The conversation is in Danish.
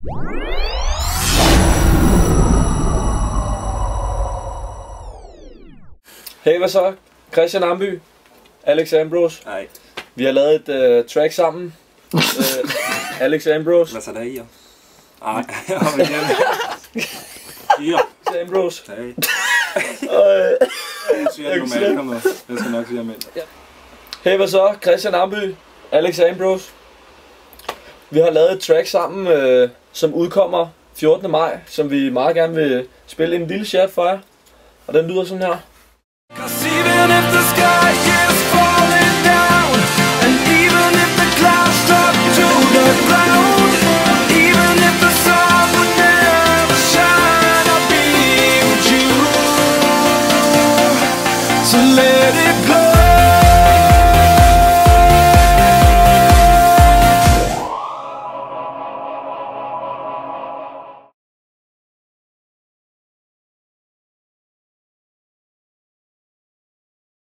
Hey, hvad så? Christian Amby, Alex Ambrose. Nej. Vi har lavet et track sammen. Alex Ambrose. Hvad så der i? Nej, jeg har vi igen. Ja. Ambrose. Hey. Jeg siger normalt, kom med. Jeg skal nok sige om ja. Hey, hvad så? Christian Amby, Alex Ambrose. Vi har lavet et track sammen, som udkommer 14. maj, som vi meget gerne vil spille en lille chat for jer. Og den lyder sådan her. 'Cause even if the sky